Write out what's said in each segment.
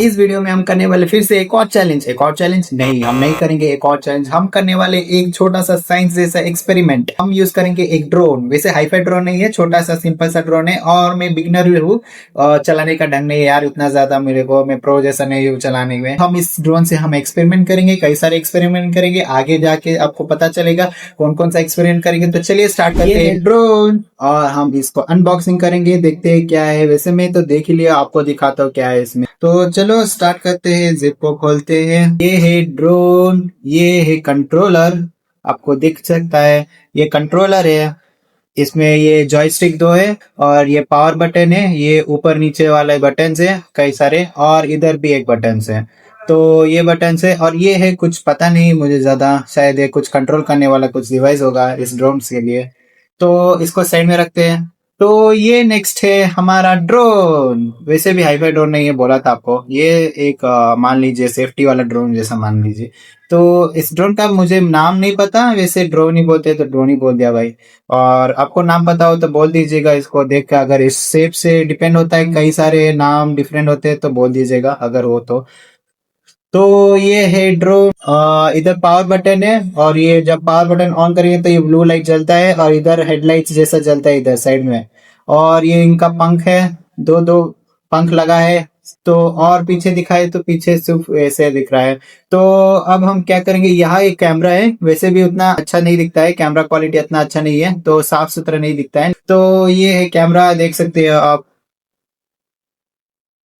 इस वीडियो में हम करने वाले फिर से एक और चैलेंज नहीं, हम नहीं करेंगे एक और चैलेंज। हम करने वाले एक छोटा सा साइंस जैसा एक्सपेरिमेंट। हम यूज करेंगे एक ड्रोन। वैसे हाईफाई ड्रोन नहीं है, छोटा सा सिंपल सा ड्रोन है और मैं बिगनर भी हूँ। चलाने का ढंग नहीं है यार उतना ज्यादा मेरे को, मैं प्रो जैसा नहीं हूँ चलाने में। हम इस ड्रोन से हम एक्सपेरिमेंट करेंगे, कई सारे एक्सपेरिमेंट करेंगे, आगे जाके आपको पता चलेगा कौन कौन सा एक्सपेरिमेंट करेंगे। तो चलिए स्टार्ट करते हैं ड्रोन और हम इसको अनबॉक्सिंग करेंगे, देखते हैं क्या है। वैसे मैं तो देख ही लिया, आपको दिखाता हूँ क्या है इसमें। तो चलो स्टार्ट करते हैं, जिप को खोलते हैं। ये है ड्रोन, ये है कंट्रोलर, आपको दिख सकता है ये कंट्रोलर है। इसमें ये जॉयस्टिक दो है और ये पावर बटन है, ये ऊपर नीचे वाले बटन है कई सारे, और इधर भी एक बटन है। तो ये बटन है और ये है कुछ पता नहीं मुझे ज्यादा, शायद ये कुछ कंट्रोल करने वाला कुछ डिवाइस होगा इस ड्रोन के लिए। तो इसको साइड में रखते हैं। तो ये नेक्स्ट है हमारा ड्रोन। वैसे भी हाईफाई ड्रोन नहीं है, बोला था आपको। ये एक मान लीजिए सेफ्टी वाला ड्रोन जैसा मान लीजिए। तो इस ड्रोन का मुझे नाम नहीं पता, वैसे ड्रोन ही बोलते हैं तो ड्रोन ही बोल दिया भाई। और आपको नाम पता हो तो बोल दीजिएगा इसको देख के। अगर इस शेप से डिपेंड होता है, कई सारे नाम डिफरेंट होते हैं तो बोल दीजिएगा अगर हो तो ये है ड्रोन। इधर पावर बटन है और ये जब पावर बटन ऑन करेंगे तो ये ब्लू लाइट जलता है और इधर हेडलाइट्स जैसा जलता है इधर साइड में। और ये इनका पंख है, दो दो पंख लगा है। तो और पीछे दिखाए तो पीछे सिर्फ ऐसे दिख रहा है। तो अब हम क्या करेंगे, यहाँ एक कैमरा है, वैसे भी उतना अच्छा नहीं दिखता है, कैमरा क्वालिटी इतना अच्छा नहीं है, तो साफ सुथरा नहीं दिखता है। तो ये है कैमरा, देख सकते हो आप।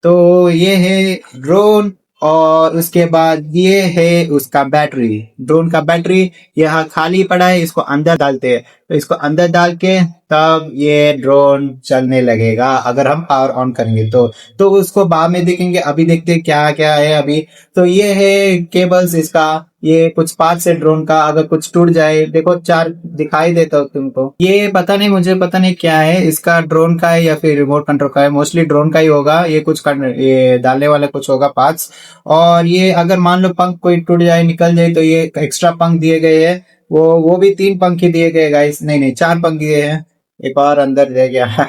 तो ये है ड्रोन और उसके बाद ये है उसका बैटरी, ड्रोन का बैटरी। यहाँ खाली पड़ा है, इसको अंदर डालते हैं। तो इसको अंदर डाल के तब ये ड्रोन चलने लगेगा अगर हम पावर ऑन करेंगे तो उसको बाद में देखेंगे। अभी देखते हैं क्या क्या है अभी। तो ये है केबल्स इसका, ये कुछ पार्ट्स है ड्रोन का। अगर कुछ टूट जाए, देखो चार दिखाई देता हो तुमको। ये पता नहीं, मुझे पता नहीं क्या है, इसका ड्रोन का है या फिर रिमोट कंट्रोल का है। मोस्टली ड्रोन का ही होगा। ये कुछ ये डालने वाला कुछ होगा पार्ट्स। और ये अगर मान लो पंख कोई टूट जाए, निकल जाए, तो ये एक्स्ट्रा पंख दिए गए हैं। वो भी 3 पंख ही दिए गए गाइस, नहीं नहीं 4 पंख दिए हैं, एक और अंदर रह गया।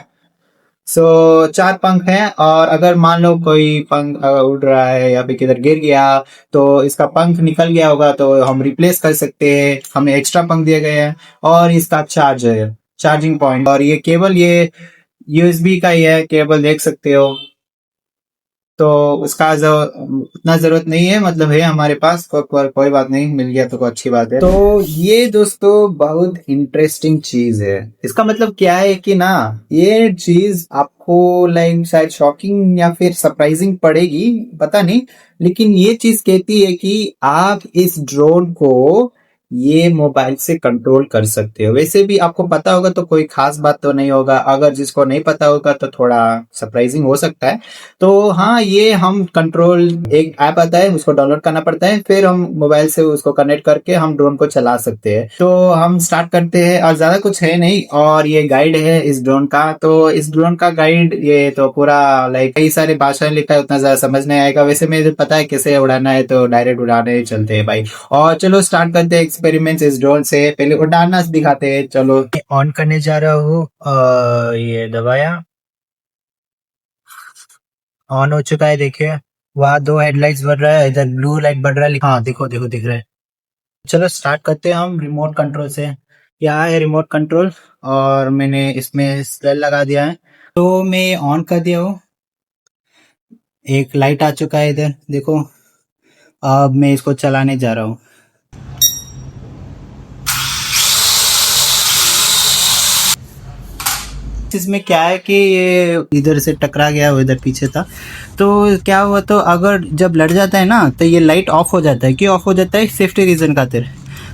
सो 4 पंख हैं। और अगर मान लो कोई पंख उड़ रहा है या फिर किधर गिर गया तो इसका पंख निकल गया होगा तो हम रिप्लेस कर सकते हैं, हमें एक्स्ट्रा पंख दिए गए हैं। और इसका चार्ज है, चार्जिंग पॉइंट। और ये केबल, ये यूएसबी का ही है केबल, देख सकते हो। तो उसका जो उतना जरूरत नहीं है, मतलब है हमारे पास, कोई बात नहीं, मिल गया तो कोई अच्छी बात है। तो ये दोस्तों बहुत इंटरेस्टिंग चीज है। इसका मतलब क्या है कि ना, ये चीज आपको लाइक शायद शॉकिंग या फिर सरप्राइजिंग पड़ेगी, पता नहीं। लेकिन ये चीज कहती है कि आप इस ड्रोन को ये मोबाइल से कंट्रोल कर सकते हो। वैसे भी आपको पता होगा तो कोई खास बात तो नहीं होगा, अगर जिसको नहीं पता होगा तो थोड़ा सरप्राइजिंग हो सकता है। तो हाँ, ये हम कंट्रोल, एक ऐप आता है उसको डाउनलोड करना पड़ता है, फिर हम मोबाइल से उसको कनेक्ट करके हम ड्रोन को चला सकते हैं। तो हम स्टार्ट करते हैं और ज्यादा कुछ है नहीं। और ये गाइड है इस ड्रोन का। तो इस ड्रोन का गाइड, ये तो पूरा लाइक कई सारे भाषाएं लिखा है, उतना ज्यादा समझ नहीं आएगा। वैसे मुझे पता है कैसे उड़ाना है, तो डायरेक्ट उड़ाने चलते हैं भाई। और चलो स्टार्ट करते हैं एक्सपेरिमेंट्स इस ड्रोन से। पहले उड़ाना दिखाते हैं, चलो ऑन करने जा रहा हूँ। ये दबाया, ऑन हो चुका है, देखिए वहाँ 2 हेडलाइट्स बढ़ रहा है, इधर ब्लू लाइट बढ़ रहा है। हाँ देखो देखो दिख रहा है। चलो स्टार्ट करते हैं हम रिमोट कंट्रोल से। यहाँ है रिमोट कंट्रोल और मैंने इसमें सेल लगा दिया है। तो मैं ऑन कर दिया हूँ, एक लाइट आ चुका है इधर देखो। अब मैं इसको चलाने जा रहा हूँ। इसमें क्या है कि ये इधर से टकरा गया, वो इधर पीछे था। तो क्या हुआ, तो अगर जब लड़ जाता है ना तो ये लाइट ऑफ हो जाता है। क्यों ऑफ हो जाता है? सेफ्टी रीजन खातिर।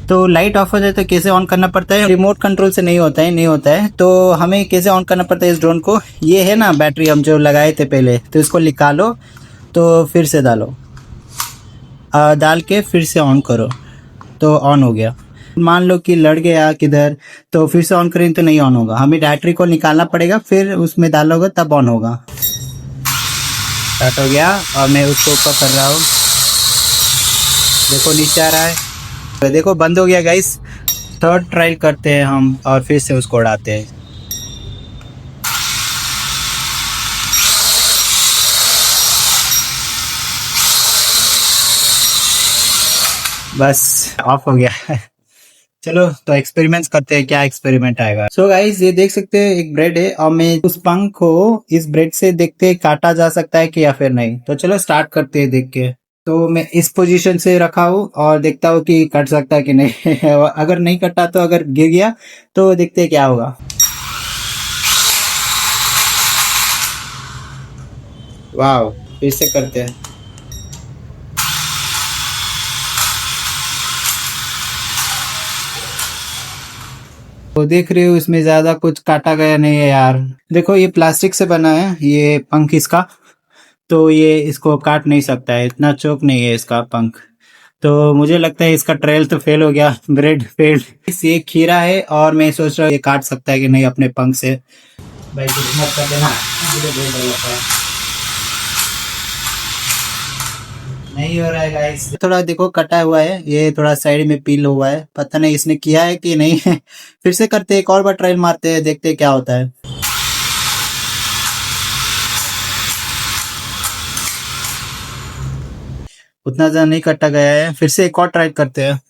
तो लाइट ऑफ हो जाए तो कैसे ऑन करना पड़ता है? रिमोट कंट्रोल से नहीं होता है, नहीं होता है। तो हमें कैसे ऑन करना पड़ता है इस ड्रोन को? ये है ना बैटरी हम जो लगाए थे पहले, तो इसको निकालो, तो फिर से डालो, डाल के फिर से ऑन करो तो ऑन हो गया। मान लो कि लड़ गया किधर, तो फिर से ऑन करें तो नहीं ऑन होगा, हमें बैटरी को निकालना पड़ेगा, फिर उसमें डालोगे तब ऑन होगा। स्टार्ट हो गया और मैं उसको ऊपर कर रहा हूँ, देखो नीचे आ रहा है, तो देखो बंद हो गया गाइस। थर्ड ट्रायल करते हैं हम और फिर से उसको उड़ाते हैं। बस ऑफ हो गया। चलो तो एक्सपेरिमेंट्स करते हैं, क्या एक्सपेरिमेंट आएगा। सो गाइस ये देख सकते हैं एक ब्रेड है और मैं उस पंख को इस ब्रेड से देखते हैं काटा जा सकता है कि या फिर नहीं। तो चलो स्टार्ट करते हैं देख के। तो मैं इस पोजीशन से रखा हूँ और देखता हूँ कि कट सकता है कि नहीं। अगर नहीं कटा तो अगर गिर गया तो देखते हैं क्या होगा। वाह, फिर से करते हैं। तो देख रहे हो इसमें ज्यादा कुछ काटा गया नहीं है यार। देखो ये प्लास्टिक से बना है ये पंख इसका, तो ये इसको काट नहीं सकता है, इतना चोक नहीं है इसका पंख। तो मुझे लगता है इसका ट्रायल तो फेल हो गया, ब्रेड फेल। ये खीरा है और मैं सोच रहा हूँ ये काट सकता है कि नहीं अपने पंख से। भाई कुछ मत कर देना, मुझे बहुत डर लगता है। नहीं हो रहा है गाइस, थोड़ा देखो कटा हुआ है, ये थोड़ा साइड में पील हुआ है, पता नहीं इसने किया है कि नहीं है। फिर से करते हैं, एक और बार ट्रायल मारते हैं, देखते हैं क्या होता है। उतना ज्यादा नहीं कटा गया है, फिर से एक और ट्राई करते हैं।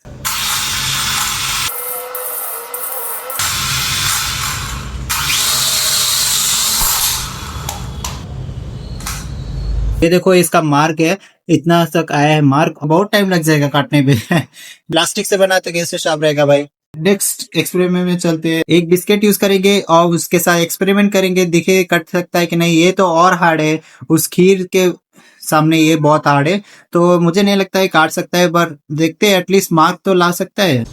ये देखो इसका मार्क है, इतना तक आया है मार्क, बहुत टाइम लग जाएगा काटने पे। प्लास्टिक से बना तो कैसे शार्प रहेगा भाई। नेक्स्ट एक्सपेरिमेंट में चलते हैं, एक बिस्किट यूज करेंगे और उसके साथ एक्सपेरिमेंट करेंगे, दिखे कट सकता है कि नहीं। ये तो और हार्ड है, उस खीर के सामने ये बहुत हार्ड है, तो मुझे नहीं लगता है काट सकता है, पर देखते हैं एटलीस्ट मार्क तो ला सकता है।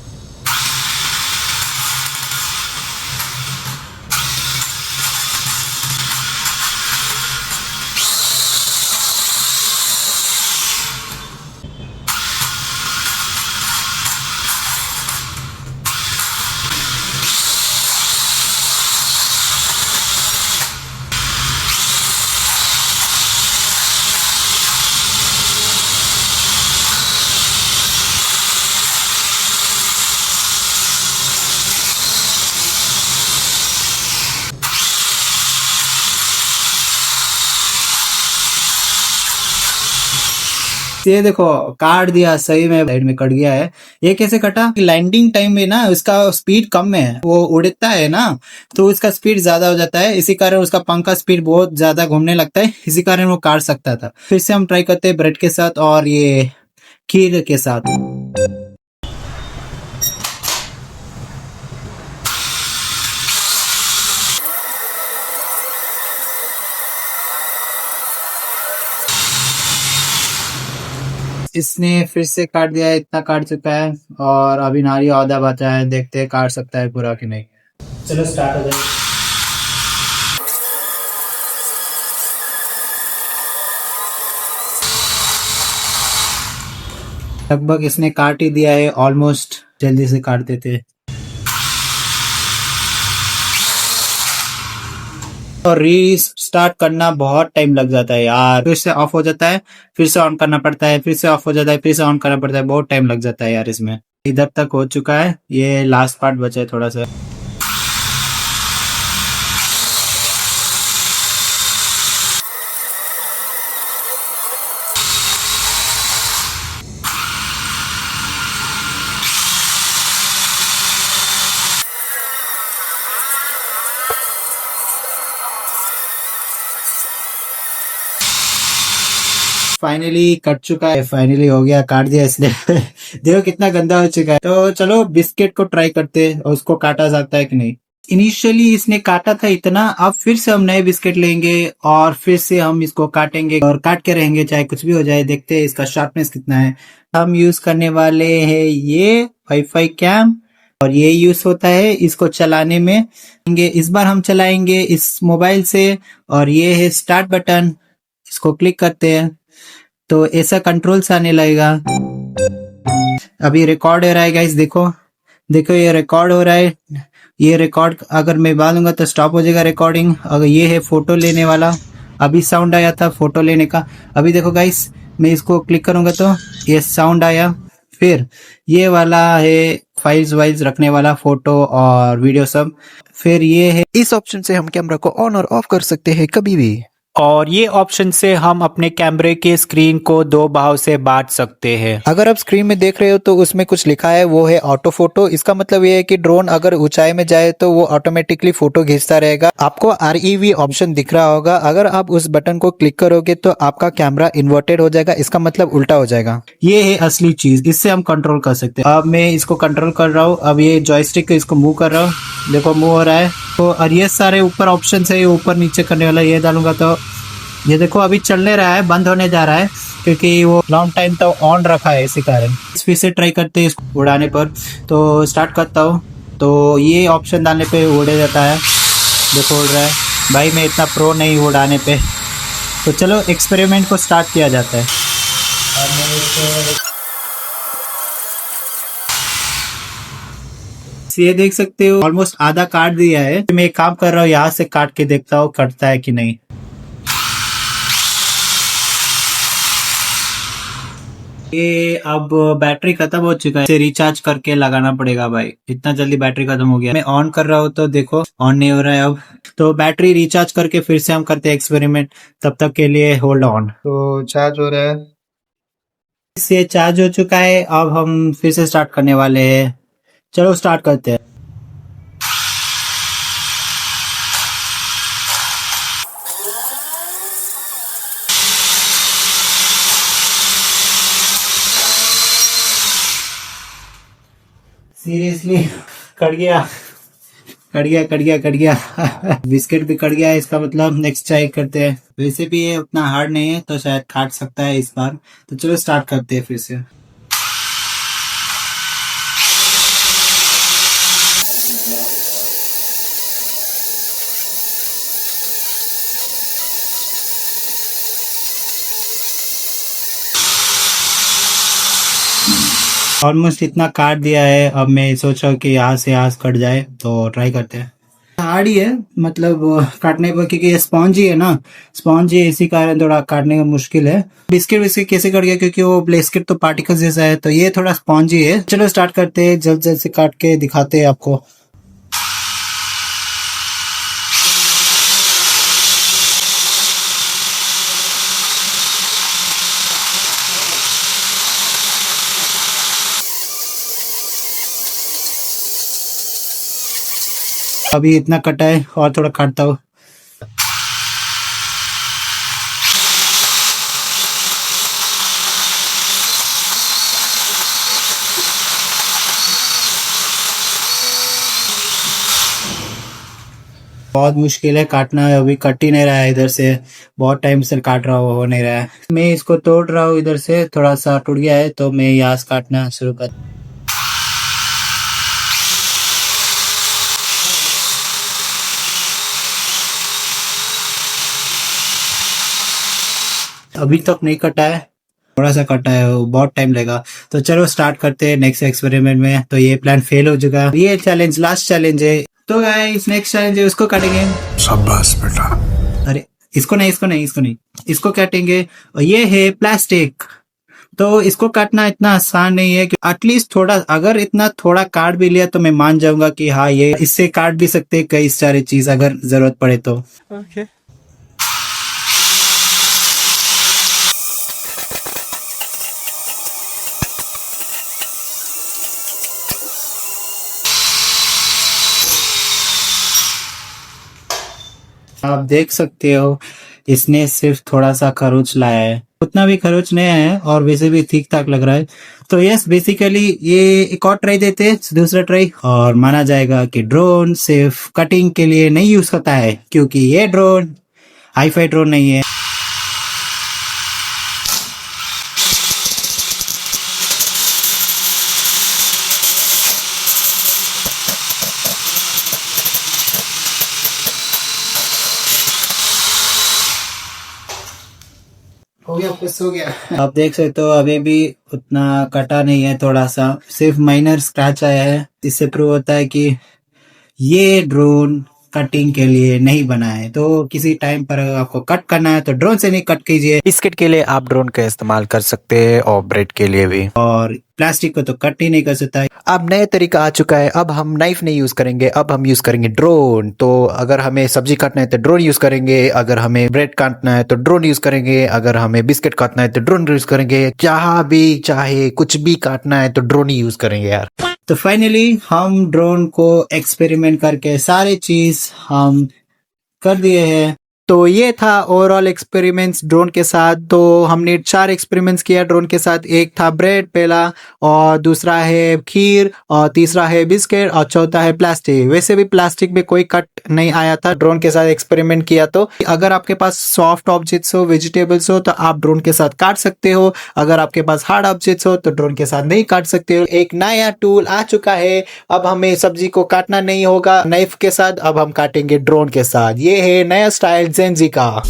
ये देखो काट दिया सही में, साइड में कट गया है। ये कैसे कटा, लैंडिंग टाइम में ना उसका स्पीड कम है, वो उड़ता है ना तो उसका स्पीड ज्यादा हो जाता है, इसी कारण उसका पंख का स्पीड बहुत ज्यादा घूमने लगता है, इसी कारण वो काट सकता था। फिर से हम ट्राई करते हैं ब्रेड के साथ और ये खीर के साथ। इसने फिर से काट दिया है, इतना काट चुका है और अभी नारी आधा बचा है, देखते हैं काट सकता है पूरा कि नहीं। चलो स्टार्ट हो जाए। लगभग इसने काट ही दिया है ऑलमोस्ट, जल्दी से काट देते। और री स्टार्ट करना बहुत टाइम लग जाता है यार, फिर से ऑफ हो जाता है, फिर से ऑन करना पड़ता है, फिर से ऑफ हो जाता है, फिर से ऑन करना पड़ता है, बहुत टाइम लग जाता है यार इसमें। इधर तक हो चुका है, ये लास्ट पार्ट बचा है थोड़ा सा। फाइनली कट चुका है, फाइनली हो गया, काट दिया इसने। देखो कितना गंदा हो चुका है। तो चलो बिस्किट को ट्राई करते हैं और उसको काटा जाता है कि नहीं। इनिशियली इसने काटा था इतना, अब फिर से हम नए बिस्किट लेंगे और फिर से हम इसको काटेंगे और काट के रहेंगे, चाहे कुछ भी हो जाए। देखते हैं इसका शार्पनेस कितना है। हम यूज करने वाले हैं ये वाईफाई कैम और ये यूज होता है इसको चलाने में। इस बार हम चलाएंगे इस मोबाइल से और ये है स्टार्ट बटन, इसको क्लिक करते हैं तो ऐसा कंट्रोल्स आने लगेगा। अभी रिकॉर्ड हो रहा है गाइस, देखो देखो ये रिकॉर्ड हो रहा है। ये रिकॉर्ड अगर मैं बालूंगा तो स्टॉप हो जाएगा रिकॉर्डिंग। अगर ये है फोटो लेने वाला, अभी साउंड आया था फोटो लेने का। अभी देखो गाइस मैं इसको क्लिक करूंगा तो ये साउंड आया। फिर ये वाला है फाइल्स वाइल्स रखने वाला, फोटो और वीडियो सब। फिर ये है, इस ऑप्शन से हम कैमरा को ऑन और ऑफ कर सकते हैं कभी भी। और ये ऑप्शन से हम अपने कैमरे के स्क्रीन को दो भाव से बांट सकते हैं। अगर आप स्क्रीन में देख रहे हो तो उसमें कुछ लिखा है, वो है ऑटो फोटो। इसका मतलब ये है कि ड्रोन अगर ऊंचाई में जाए तो वो ऑटोमेटिकली फोटो खींचता रहेगा। आपको REV ऑप्शन दिख रहा होगा, अगर आप उस बटन को क्लिक करोगे तो आपका कैमरा इन्वर्टेड हो जाएगा, इसका मतलब उल्टा हो जाएगा। ये है असली चीज, इससे हम कंट्रोल कर सकते हैं। अब मैं इसको कंट्रोल कर रहा हूँ, अब ये जॉयस्टिक को इसको मूव कर रहा हूँ, देखो मूव हो रहा है। तो और ये सारे ऊपर ऑप्शन है, ये ऊपर नीचे करने वाला, ये डालूंगा तो ये देखो अभी चलने रहा है, बंद होने जा रहा है क्योंकि वो लॉन्ग टाइम तो ऑन रखा है, इसी कारण। फिर से ट्राई करते हैं इसको उड़ाने पर। तो स्टार्ट करता हूँ, तो ये ऑप्शन डालने पे उड़े जाता है, देखो उड़ रहा है। भाई मैं इतना प्रो नहीं उड़ाने पे, तो चलो एक्सपेरिमेंट को स्टार्ट किया जाता है। और मैं ये देख सकते हो ऑलमोस्ट आधा काट दिया है। मैं एक काम कर रहा हूँ, यहाँ से काट के देखता हूँ कटता है कि नहीं। ये अब बैटरी खत्म हो चुका है, इसे रिचार्ज करके लगाना पड़ेगा भाई, इतना जल्दी बैटरी खत्म हो गया। मैं ऑन कर रहा हूँ तो देखो ऑन नहीं हो रहा है अब। तो बैटरी रिचार्ज करके फिर से हम करते हैं एक्सपेरिमेंट, तब तक के लिए होल्ड ऑन। तो चार्ज हो रहा है, इससे चार्ज हो चुका है। अब हम फिर से स्टार्ट करने वाले हैं, चलो स्टार्ट करते हैं। सीरियसली कट गया, कट गया, कट गया, कट गया। बिस्किट भी कट गया है, इसका मतलब नेक्स्ट ट्राई करते हैं। वैसे भी ये उतना हार्ड नहीं है तो शायद काट सकता है इस बार। तो चलो स्टार्ट करते हैं फिर से। ऑलमोस्ट इतना काट दिया है, अब मैं सोच रहा हूँ कि यहाँ से यहाँ कट जाए, तो ट्राई करते हैं। हार्ड ही है मतलब काटने पर, क्योंकि ये स्पॉन्ज ही है ना, स्पॉन्ज ही है, इसी कारण थोड़ा काटने में मुश्किल है। बिस्किट विस्किट कैसे कट गया, क्योंकि वो बिस्किट तो पार्टिकल जैसा है, तो ये थोड़ा स्पॉन्ज ही है। चलो स्टार्ट करते हैं, जल्द जल्द से काट के दिखाते हैं आपको। अभी इतना कटा है और थोड़ा काटता हूँ। बहुत मुश्किल है काटना, अभी कट ही नहीं रहा है इधर से, बहुत टाइम से काट रहा हूँ, हो नहीं रहा है। मैं इसको तोड़ रहा हूँ, इधर से थोड़ा सा टूट गया है, तो मैं यहाँ से काटना शुरू कर। अभी तक नहीं कटा है, थोड़ा सा कटा है, वो बहुत टाइम लगेगा। तो चलो स्टार्ट करते हैं नेक्स्ट एक्सपेरिमेंट में। तो ये प्लान फेल हो चुका है, ये चैलेंज लास्ट चैलेंज है। तो गाइस नेक्स्ट चैलेंज है, उसको काटेंगे। शाबाश बेटा। अरे इसको नहीं, इसको नहीं, इसको नहीं, इसको काटेंगे। और ये है प्लास्टिक, तो इसको काटना इतना आसान नहीं है कि एटलीस्ट थोड़ा, अगर इतना थोड़ा काट भी लिया तो मैं मान जाऊंगा कि हाँ ये इससे काट भी सकते हैं कई सारी चीज अगर जरूरत पड़े तो। ओके। आप देख सकते हो इसने सिर्फ थोड़ा सा खरोच लाया है, उतना भी खरोच नहीं है, और वैसे भी ठीक ठाक लग रहा है। तो यस बेसिकली ये एक और ट्राई देते हैं, दूसरा ट्राई, और माना जाएगा कि ड्रोन सिर्फ कटिंग के लिए नहीं यूज करता है, क्योंकि ये ड्रोन हाईफाई ड्रोन नहीं है। हो गया, बस हो गया। आप देख सकते हो अभी भी उतना कटा नहीं है, थोड़ा सा सिर्फ माइनर स्क्रैच आया है। इससे प्रूव होता है कि ये ड्रोन कटिंग के लिए नहीं बना है। तो किसी टाइम पर अगर आपको कट करना है तो ड्रोन से नहीं कट कीजिए, बिस्किट के लिए आप ड्रोन का इस्तेमाल कर सकते हैं और ब्रेड के लिए भी। और प्लास्टिक को तो कट ही नहीं कर सकता है। अब नया तरीका आ चुका है, अब हम नाइफ नहीं यूज करेंगे, अब हम यूज करेंगे ड्रोन। तो अगर हमें सब्जी काटना है तो ड्रोन यूज करेंगे, अगर हमें ब्रेड काटना है तो ड्रोन यूज करेंगे, अगर हमें बिस्किट काटना है तो ड्रोन यूज करेंगे, जहां भी चाहे कुछ भी काटना है तो ड्रोन ही यूज करेंगे यार। तो फाइनली हम ड्रोन को एक्सपेरिमेंट करके सारे चीज हम कर दिए हैं। तो ये था ओवरऑल एक्सपेरिमेंट्स ड्रोन के साथ। तो हमने 4 एक्सपेरिमेंट्स किया ड्रोन के साथ। एक था ब्रेड पहला, और दूसरा है खीर, और तीसरा है बिस्किट, और चौथा है प्लास्टिक। वैसे भी प्लास्टिक में कोई कट नहीं आया था ड्रोन के साथ एक्सपेरिमेंट किया। तो अगर आपके पास सॉफ्ट ऑब्जेक्ट्स हो, वेजिटेबल्स हो, तो आप ड्रोन के साथ काट सकते हो। अगर आपके पास हार्ड ऑब्जेक्ट्स हो तो ड्रोन के साथ नहीं काट सकते हो। एक नया टूल आ चुका है, अब हमें सब्जी को काटना नहीं होगा नाइफ के साथ, अब हम काटेंगे ड्रोन के साथ। ये है नया स्टाइल जेन ज़ी का।